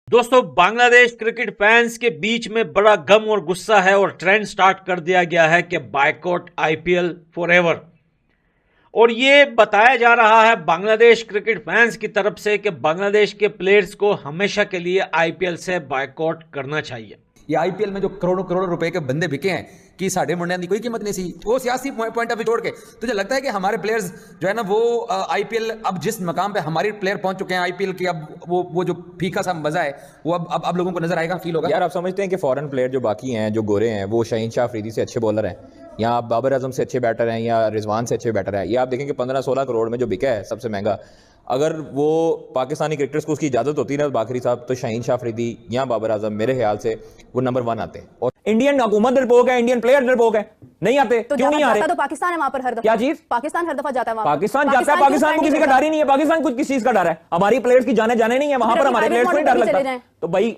दोस्तों, Bangladesh cricket fans के बीच में बड़ा गम और गुस्सा है और ट्रेंड स्टार्ट कर दिया गया है कि बायकॉट आईपीएल फॉरएवर। और ये बताया जा रहा है बांग्लादेश क्रिकेट फैंस की तरफ से कि बांग्लादेश के प्लेयर्स को हमेशा के लिए आईपीएल से बायकॉट करना चाहिए। ये आईपीएल में जो करोड़ों करोड़ों रुपए के बंदे बिके हैं कि साढ़े मुंडिया की कोई कीमत नहीं सी, वो सियासी पॉइंट ऑफ व्यू छोड़ के तुझे लगता है कि हमारे प्लेयर्स जो है ना वो आईपीएल अब जिस मकाम पे हमारे प्लेयर पहुंच चुके हैं आईपीएल की, अब वो जो फीका सा मजा है वो अब लोगों को नजर आएगा, फील होगा। यार आप समझते हैं कि फॉरेन प्लेयर जो बाकी हैं, जो गोरे हैं, वो शाहीन शाह अफरीदी से अच्छे बॉलर हैं या बाबर आजम से अच्छे बैटर हैं या रिजवान से अच्छे बैटर हैं? ये आप देखेंगे 15-16 करोड़ में जो बिका है सबसे महंगा, अगर वो पाकिस्तानी क्रिकेटर्स को उसकी इजाजत होती ना बाखरी साहब, तो शाहीन शाह अफरीदी या बाबर आजम मेरे ख्याल से वो नंबर 1 आते हैं। और इंडियन हुकूमत डरपोक है, इंडियन प्लेयर डरपोक है, नहीं आते तो क्यों नहीं आ रहे? तो पाकिस्तान है वहां पर हर दफा। क्या चीज? पाकिस्तान हर दफा जाता है वहां। पाकिस्तान जाता है, पाकिस्तान को किसी का डर ही नहीं है। पाकिस्तान को किस चीज का डर है? हमारी प्लेयर्स की जाने नहीं है वहां पर, हमारे प्लेयर्स को नहीं डर लगता। तो भाई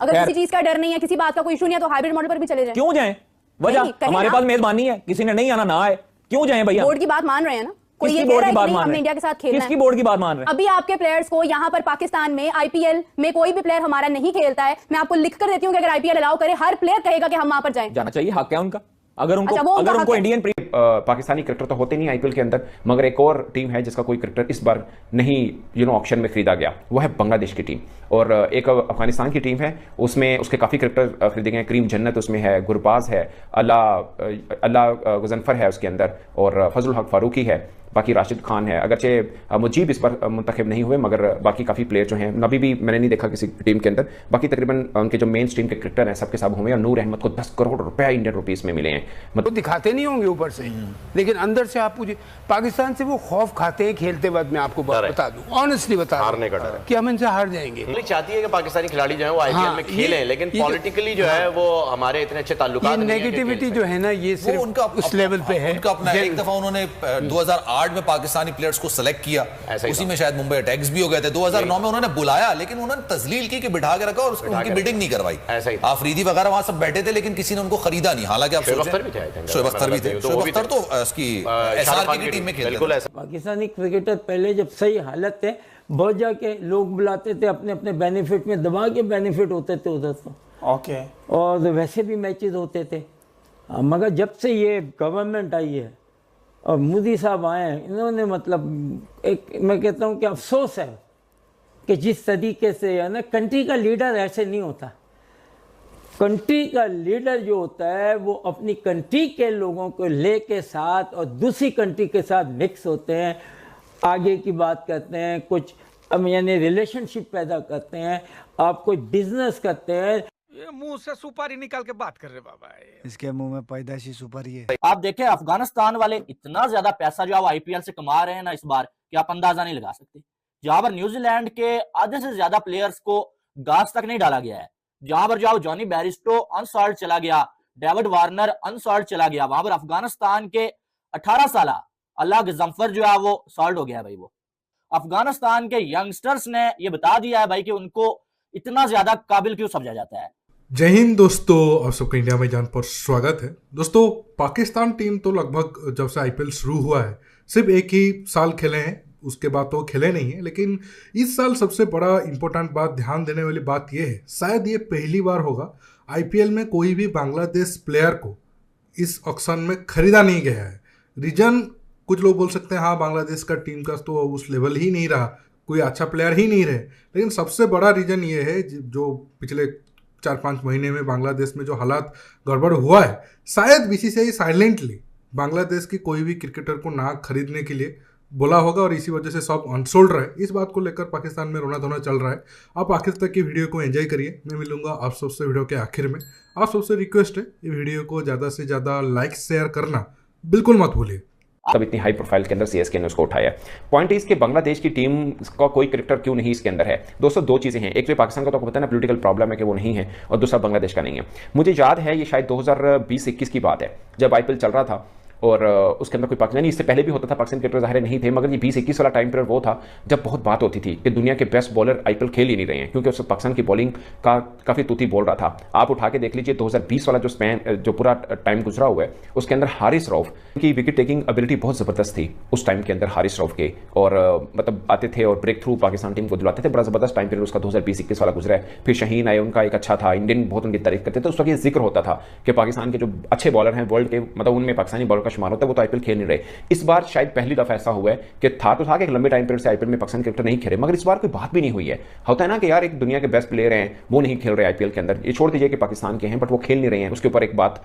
अगर किसी चीज का डर नहीं है, किसी बात का कोई इशू नहीं है, तो हाइब्रिड मॉडल पर भी चले जाएं। क्यों जाएं? वजह हमारे पास मेजबानी है, किसी ने नहीं आना ना आए, क्यों जाएं भैया? बोर्ड की बात मान रहे हैं ना, कोई ये कह रहा है कि नहीं हमने इंडिया के साथ खेलना है। किसकी बोर्ड की बात मान रहे हैं? अभी आपके प्लेयर्स को यहाँ पर पाकिस्तान में आईपीएल में कोई भी प्लेयर हमारा नहीं खेलता है, मैं आपको लिख कर देती हूँ कि अगर आईपीएल अलाउ करे, हर प्लेयर कहेगा कि हम वहां पर जाएं। जाना चाहिए, हक है उनका। अगर उनको इंडियन पाकिस्तानी क्रिकेटर तो होते नहीं आईपीएल के अंदर, मगर एक और टीम है जिसका कोई क्रिकेटर इस बार नहीं ऑक्शन में खरीदा गया, वो है बांग्लादेश की टीम। और एक अफगानिस्तान की टीम है, उसमें उसके काफ़ी क्रिकेटर खरीदे गए हैं। करीम जन्नत उसमें है, गुरबाज है, अल्लाह गजनफर है उसके अंदर, और फजल हक फारूकी है, बाकी राशिद खान है। अगरचे मुजीब इस बार मुंतखब नहीं हुए, मगर बाकी काफ़ी प्लेयर जो हैं, नबी भी मैंने नहीं देखा किसी टीम के अंदर। बाकी तकरीबन उनके जो मेन स्ट्रीम के क्रिकेटर हैं सबके सब हुए। और नूर अहमद को 10 करोड़ रुपया इंडियन रुपीस में मिले हैं। मतलब दिखाते नहीं होंगे ऊपर से, लेकिन अंदर से आप पूछिए, पाकिस्तान से वो खौफ खाते हैं खेलते वक्त। मैं आपको बता दूं, ऑनेस्टली बता हारने का डर है कि हम इनसे हार जाएंगे। चाहती है कि पाकिस्तानी खिलाड़ी जो है वो आईपीएल में खेलें, लेकिन पॉलिटिकली जो है वो हमारे इतने अच्छे ताल्लुकात नहीं है। नेगेटिविटी जो है ना, ये सिर्फ उनका उस लेवल पे है। उनका अपना एक दफा उन्होंने 2008 में पाकिस्तानी प्लेयर्स को सेलेक्ट किया, उसी में शायद मुंबई अटैक्स भी हो गए थे। 2009 में उन्होंने बुलाया, लेकिन उन्होंने तजलील की कि बिठा के रखा और उनकी बिल्डिंग नहीं करवाई। आफरीदी वगैरह वहां सब बैठे थे, लेकिन किसी ने उनको खरीदा नहीं। हालांकि आप शोएब अख्तर भी थे, शोएब अख्तर तो उसकी एसआरके की टीम में खेलते थे। पाकिस्तानी क्रिकेटर पहले जब सही हालत थे, बहुत जाके लोग बुलाते थे अपने अपने बेनिफिट में, दबा के बेनिफिट होते थे उधर तो ओके, और वैसे भी मैचेस होते थे। मगर जब से ये गवर्नमेंट आई है और मोदी साहब आए हैं, इन्होंने मतलब एक मैं कहता हूँ कि अफसोस है कि जिस तरीके से है ना, कंट्री का लीडर ऐसे नहीं होता। कंट्री का लीडर जो होता है वो अपनी कंट्री के लोगों को लेके साथ और दूसरी कंट्री के साथ मिक्स होते हैं, आगे की बात करते हैं, कुछ यानी रिलेशनशिप पैदा करते हैं, आप कोई बिजनेस करते हैं। ये मुंह से सुपारी निकाल के बात कर रहे बाबा, इसके मुंह में पैदाइशी सुपारी है। आप देखें अफगानिस्तान वाले इतना ज्यादा पैसा जो आप आईपीएल से कमा रहे हैं ना इस बार, कि आप अंदाजा नहीं लगा सकते। जहां पर न्यूजीलैंड के आधे से ज्यादा प्लेयर्स को घास तक नहीं डाला गया है, जहां पर जो जॉनी बैरिस्टो अनसॉल्ड चला गया, डेविड वार्नर अनसॉल्ड चला गया, वहां पर अफगानिस्तान के 18 साल अल्लाह गजनफर जो है वो सॉल्ड हो गया है। भाई वो अफगानिस्तान के यंगस्टर्स ने ये बता दिया है भाई कि उनको इतना ज्यादा काबिल क्यों समझा जाता है। जय हिंद दोस्तों, आप सबका इंडिया में जान पर स्वागत है। दोस्तों, पाकिस्तान टीम तो लगभग जब से आईपीएल शुरू हुआ है सिर्फ एक ही साल खेले हैं, उसके बाद तो खेले नहीं है। लेकिन इस साल सबसे बड़ा इंपॉर्टेंट बात, ध्यान देने वाली बात यह है, शायद ये पहली बार होगा आईपीएल में कोई भी बांग्लादेश प्लेयर को इस ऑक्शन में खरीदा नहीं गया है। रीजन कुछ लोग बोल सकते हैं हाँ बांग्लादेश का टीम का तो उस लेवल ही नहीं रहा, कोई अच्छा प्लेयर ही नहीं रहे। लेकिन सबसे बड़ा रीजन ये है जो पिछले 4-5 महीने में बांग्लादेश में जो हालात गड़बड़ हुआ है, शायद बीसीसीआई साइलेंटली बांग्लादेश की कोई भी क्रिकेटर को ना खरीदने के लिए बोला होगा और इसी वजह से सब अनसोल्ड रहे। इस बात को लेकर पाकिस्तान में रोना धोना चल रहा है। आप आखिर तक की वीडियो को एंजॉय करिए, मैं मिलूंगा आप सबसे वीडियो के आखिर में। आप सबसे रिक्वेस्ट है ये वीडियो को ज़्यादा से ज़्यादा लाइक शेयर करना बिल्कुल मत भूलिए। तब इतनी हाई प्रोफाइल के अंदर सीएसके ने उसको उठाया। पॉइंट इस कि बांग्लादेश की टीम का कोई क्रिकेटर क्यों नहीं इसके अंदर है। दोस्तों, दो चीज़ें हैं, एक तो पाकिस्तान का तो आपको पता है ना पॉलिटिकल प्रॉब्लम है कि वो नहीं है, और दूसरा बांग्लादेश का नहीं है। मुझे याद है ये शायद 2020-21 की बात है, जब आईपीएल चल रहा था और उसके अंदर कोई पाकिस्तानी, इससे पहले भी होता था, पाकिस्तानी क्रिकेटर ज़ाहिर नहीं थे, मगर ये 20-21 वाला टाइम पीरियड वो था जब बहुत बात होती थी कि दुनिया के बेस्ट बॉलर आईपीएल खेल ही नहीं रहे हैं, क्योंकि उस पाकिस्तान की बॉलिंग का काफ़ी तूती बोल रहा था। आप उठा के देख लीजिए 2020 वाला जो स्पैन, जो पूरा टाइम गुजरा हुआ है, उसके अंदर हारिस रऊफ की विकेट टेकिंग एबिलिटी बहुत ज़बरदस्त थी उस टाइम के अंदर, हारिस रऊफ के, और मतलब आते थे और ब्रेक थ्रू पाकिस्तान टीम को दिलाते थे। बड़ा ज़बरदस्त टाइम पीरियड उसका 2020-21 वाला गुजरा है। फिर शाहीन आए, उनका एक अच्छा था, इंडियन बहुत उनकी तारीफ करते थे। उस वक्त ये जिक्र होता था कि पाकिस्तान के जो अच्छे बॉलर हैं वर्ल्ड के, मतलब उनमें पाकिस्तानी बॉलर का शुमार होता है, वो तो आईपीएल खेल नहीं रहे। इस बार शायद पहली दफा ऐसा हुआ है कि था कि एक लंबे टाइम पीरियड से आईपीएल में पाकिस्तानी क्रिकेटर नहीं खेले, मगर इस बार कोई बात भी नहीं हुई है। होता है ना कि यार एक दुनिया के बेस्ट प्लेयर हैं, वो नहीं खेल रहे आईपीएल के अंदर, ये छोड़ दीजिए कि पाकिस्तान के हैं बट वो खेल नहीं रहे हैं, उसके ऊपर एक बात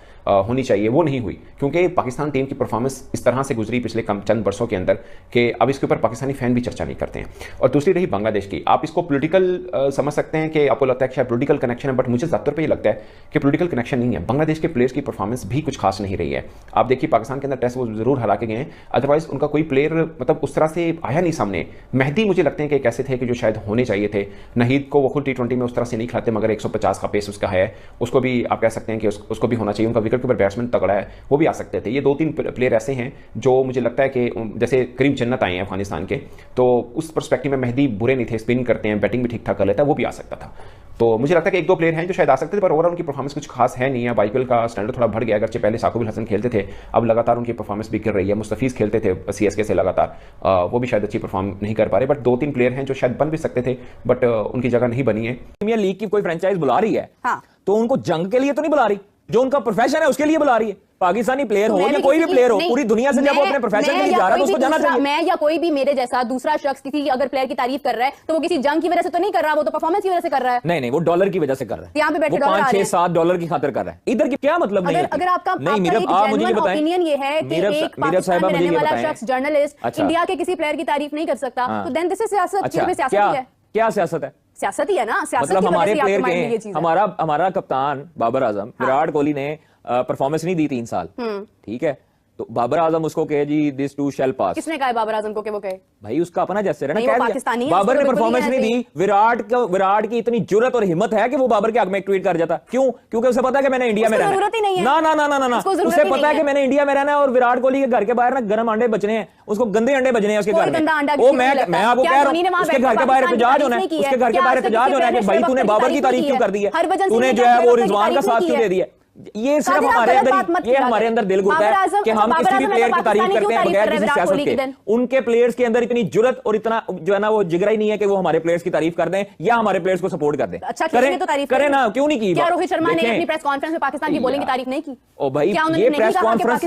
होनी चाहिए, वो नहीं हुई, क्योंकि पाकिस्तान टीम की परफॉर्मेंस इस तरह से गुजरी पिछले चंद वर्षों के अंदर कि अब इसके ऊपर पाकिस्तानी फैन भी चर्चा नहीं करते हैं। और दूसरी रही बांग्लादेश की, आप इसको पॉलिटिकल समझ सकते हैं कि आपको लगता है कि शायद पॉलिटिकल कनेक्शन है, बट मुझे ज़्यादातर पे ये लगता है कि पॉलिटिकल कनेक्शन नहीं है। बांग्लादेश के प्लेयर्स की परफॉर्मेंस भी कुछ खास नहीं रही है। आप देखिए पाकिस्तान के अंदर टेस्ट वो जरूर हरा के गए हैं, अदरवाइज उनका कोई प्लेयर मतलब उस तरह से आया नहीं सामने। मेहदी मुझे लगते हैं कि एक ऐसे थे कि जो शायद होने चाहिए थे। नहीद को वो खुद T20 में उस तरह से नहीं खिलाते, मगर 150 का पेस उसका है, उसको भी आप कह सकते हैं कि उसको भी होना चाहिए। उनका विकेट के ऊपर बैट्समैन तगड़ा है, वो भी आ सकते थे। ये 2-3 प्लेयर ऐसे हैं जो मुझे लगता है कि जैसे करीम जन्नत आए हैं अफगानिस्तान के, तो उस पर्सपेक्टिव में मेहदी बुरे नहीं थे, स्पिन करते हैं, बैटिंग भी ठीक ठाक कर लेता है, वो भी आ सकता था। तो मुझे लगता है कि 1-2 प्लेयर हैं जो शायद आ सकते थे, पर ओवरऑल उनकी परफॉर्मेंस कुछ खास है नहीं है। आईपीएल का स्टैंडर्ड थोड़ा बढ़ गया, अगरचे पहले साकुब हसन खेलते थे, अब लगातार उनकी परफॉर्मेंस भी गिर रही है। मुस्तफीज़ खेलते थे सीएसके से लगातार, वो भी शायद अच्छी परफॉर्म नहीं कर पा रहे, बट 2-3 प्लेयर हैं जो शायद बन भी सकते थे, बट उनकी जगह नहीं बनी है। प्रीमियर लीग की कोई फ्रेंचाइज बुला रही है हाँ। तो उनको जंग के लिए तो नहीं बुला रही, जो उनका प्रोफेशन है उसके लिए बुला रही है। पाकिस्तानी प्लेयर हो या कोई भी प्लेयर हो, पूरी दुनिया से जब वो अपने प्रोफेशन के लिए जा रहा है तो उसको जाना चाहिए। मैं या कोई भी मेरे जैसा दूसरा शख्स किसी अगर प्लेयर की तारीफ कर रहा है तो वो किसी जंग की वजह से तो नहीं कर रहा, वो तो परफॉर्मेस की वजह से कर रहा है। नहीं, वो डॉलर की वजह से कर रहा है। यहाँ पे बैठे डॉलर 5-6-7 डॉलर की खातिर कर रहा है। इधर की क्या मतलब नहीं है। अगर आपका मुझे ओपिनियन ये है कि एक पाकिस्तान में रहने वाला शख्स, जर्नलिस्ट इंडिया के किसी प्लेयर की तारीफ नहीं कर सकता, तो देन दिस इज सियासत। सियासत है, क्या सियासत है? सियासत ही है ना। मतलब हमारे प्लेयर के, हमारा कप्तान बाबर आजम, विराट कोहली ने परफॉर्मेंस नहीं दी 3 साल, ठीक है, तो बाबर आजम उसको कहे जी दिस टू शैल पास। किसने कहा बाबर आजम को कि वो कहे? भाई उसका अपना जैसे है ना, पाकिस्तानी है, बाबर ने परफॉर्मेंस नहीं दी। विराट की इतनी जुर्रत और हिम्मत है कि वो बाबर के हक में एक ट्वीट कर जाता। क्यों? क्योंकि उसे पता है कि मैंने इंडिया में रहना है। ना, उसे पता है कि मैंने इंडिया में रहना है, और विराट कोहली के घर के बाहर ना गर्म अंडे बचने हैं, उसको गंदे अंडे बचने हैं उसके घर में। वो मैं आपको कह रहा हूँ, उसके घर के बाहर एहतजाज होना है, उसके घर के बाहर एहतजाज होना है कि भाई तूने बाबर की तारीफ क्यों कर दी है, तूने जो है वो रिजवान का साथ क्यों दे दिया। ये सिर्फ हमारे अंदर दिल घुटता है कि हम किसी भी प्लेयर की तारीफ करते हैं बगैर किसी सियासत के। उनके प्लेयर्स के अंदर इतनी जुर्रत और इतना जो है ना वो जिगरा ही नहीं है कि वो हमारे प्लेयर्स की तारीफ कर दें या हमारे प्लेयर्स को सपोर्ट कर दें। अच्छा, करें ना, क्यों नहीं की? क्या रोहित शर्मा ने अपनी प्रेस कॉन्फ्रेंस में पाकिस्तान की बॉलिंग की तारीफ नहीं की? ओ भाई, ये प्रेस कॉन्फ्रेंस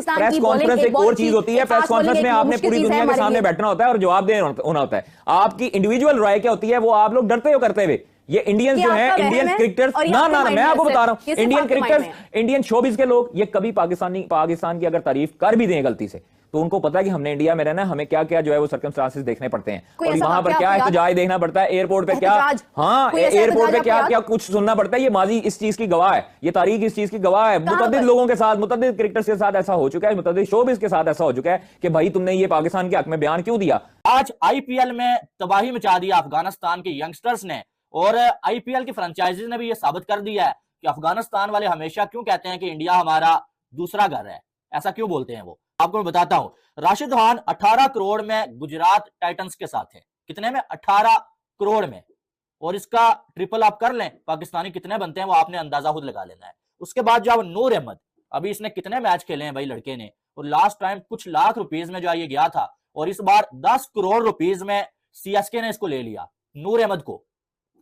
एक और चीज होती है। प्रेस कॉन्फ्रेंस में आपने पूरी दुनिया के सामने बैठना होता है और जवाब देना होता है। आपकी इंडिविजुअल राय क्या होती है वो आप लोग डरते हो करते हुए। ये इंडियंस जो हैं, इंडियन क्रिकेटर्स, ना मैं आपको बता रहा हूं, इंडियन क्रिकेटर्स, इंडियन शोबिज के लोग, ये कभी पाकिस्तान की अगर तारीफ कर भी दें गलती से, तो उनको पता है कि हमने इंडिया में रहना है, हमें क्या क्या जो है वो सर्कमस्टांसेस देखने पड़ते हैं, और वहां पर क्या एहतजाज देखना पड़ता है, एयरपोर्ट पे क्या, हाँ एयरपोर्ट पे क्या क्या कुछ सुनना पड़ता है। ये माजी इस चीज की गवाह है, ये तारीख इस चीज की गवाह है। मुतअद्दिद लोगों के साथ, मुतअद्दिद क्रिकेटर्स के साथ ऐसा हो चुका है, मुतअद्दिद शोबिज के साथ ऐसा हो चुका है कि भाई तुमने ये पाकिस्तान के हक में बयान क्यों दिया। आज आईपीएल में तबाही मचा दिया अफगानिस्तान के यंगस्टर्स ने, और आईपीएल की फ्रेंचाइजीज ने भी ये साबित कर दिया है कि अफगानिस्तान वाले हमेशा क्यों कहते हैं कि इंडिया हमारा दूसरा घर है, ऐसा क्यों बोलते हैं वो। आपको मैं बताता हूं, राशिद खान 18 करोड़ में गुजरात टाइटंस के साथ है। कितने में? 18 करोड़ में। और इसका ट्रिपल आप कर लें, पाकिस्तानी कितने बनते हैं वो आपने अंदाजा खुद लगा लेना है। उसके बाद जो नूर अहमद, अभी इसने कितने मैच खेले हैं भाई लड़के ने, और लास्ट टाइम कुछ लाख रुपीज में जो ये गया था, और इस बार 10 करोड़ रुपीज में सीएसके ने इसको ले लिया, नूर अहमद को।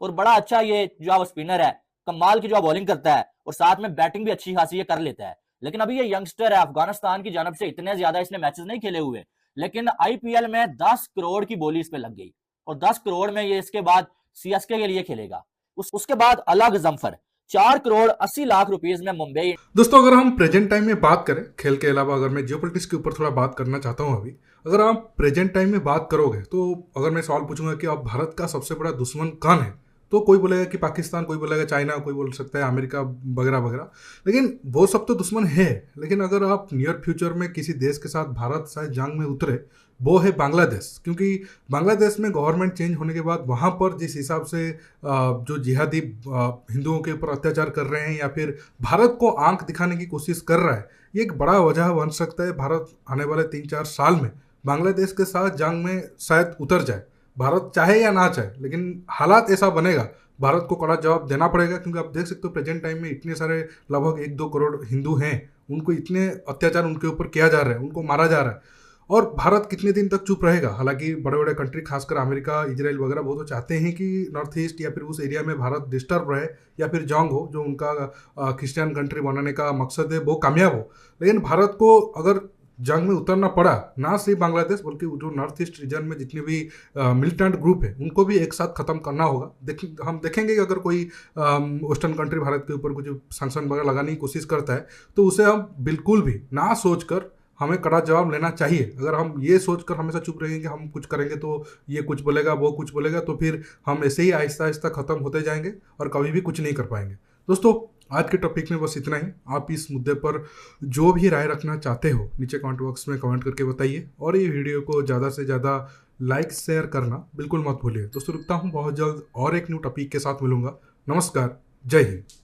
और बड़ा अच्छा ये जो स्पिनर है, कमाल की जो बॉलिंग करता है, और साथ में बैटिंग भी अच्छी खासी ये कर लेता है। लेकिन अभी ये यंगस्टर है, अफगानिस्तान की जानब से इतने ज्यादा इसने मैचेस नहीं खेले हुए, लेकिन आईपीएल में 10 करोड़ की बोली इस पे लग गई, और 10 करोड़ में ये इसके बाद सीएसके के लिए खेलेगा। उसके बाद अलग जमफर 4 करोड़ 80 लाख रुपीस में मुंबई। दोस्तों, अगर हम प्रेजेंट टाइम में बात करें, खेल के अलावा अगर मैं जियोपॉलिटिक्स के ऊपर थोड़ा बात करना चाहता हूं अभी, अगर आप प्रेजेंट टाइम में बात करोगे तो अगर मैं सवाल पूछूंगा कि आप भारत का सबसे बड़ा दुश्मन कौन है, तो कोई बोलेगा कि पाकिस्तान, कोई बोलेगा चाइना, कोई बोल सकता है अमेरिका वगैरह वगैरह। लेकिन वो सब तो दुश्मन है, लेकिन अगर आप नियर फ्यूचर में किसी देश के साथ भारत शायद जंग में उतरे वो है बांग्लादेश। क्योंकि बांग्लादेश में गवर्नमेंट चेंज होने के बाद वहाँ पर जिस हिसाब से जो जिहादी हिंदुओं के ऊपर अत्याचार कर रहे हैं या फिर भारत को आंख दिखाने की कोशिश कर रहा है, ये एक बड़ा वजह बन सकता है भारत आने वाले 3-4 साल में बांग्लादेश के साथ जंग में शायद उतर जाए। भारत चाहे या ना चाहे, लेकिन हालात ऐसा बनेगा, भारत को कड़ा जवाब देना पड़ेगा। क्योंकि आप देख सकते हो प्रेजेंट टाइम में इतने सारे लगभग 1-2 करोड़ हिंदू हैं, उनको इतने अत्याचार उनके ऊपर किया जा रहा है, उनको मारा जा रहा है, और भारत कितने दिन तक चुप रहेगा। हालांकि बड़े बड़े कंट्री खासकर अमेरिका, इजराइल वगैरह वो तो चाहते हैं कि नॉर्थ ईस्ट या फिर उस एरिया में भारत डिस्टर्ब रहे या फिर जंग हो, जो उनका क्रिश्चियन कंट्री बनाने का मकसद है वो कामयाब हो। लेकिन भारत को अगर जंग में उतरना पड़ा, ना सिर्फ बांग्लादेश बल्कि जो नॉर्थ ईस्ट रीजन में जितने भी मिलिटेंट ग्रुप है उनको भी एक साथ खत्म करना होगा। हम देखेंगे कि अगर कोई वेस्टर्न कंट्री भारत के ऊपर कुछ सैंक्शन वगैरह लगाने की कोशिश करता है तो उसे हम बिल्कुल भी ना सोचकर हमें कड़ा जवाब लेना चाहिए। अगर हम ये सोचकर हमेशा चुप रहेंगे, हम कुछ करेंगे तो ये कुछ बोलेगा, वो कुछ बोलेगा, तो फिर हम ऐसे ही आहिस्ता आहिस्ता ख़त्म होते जाएंगे और कभी भी कुछ नहीं कर पाएंगे। दोस्तों, आज के टॉपिक में बस इतना ही। आप इस मुद्दे पर जो भी राय रखना चाहते हो नीचे कमेंट बॉक्स में कमेंट करके बताइए, और ये वीडियो को ज़्यादा से ज़्यादा लाइक शेयर करना बिल्कुल मत भूलिए। दोस्तों, रुकता हूँ, बहुत जल्द और एक न्यू टॉपिक के साथ मिलूंगा। नमस्कार, जय हिंद।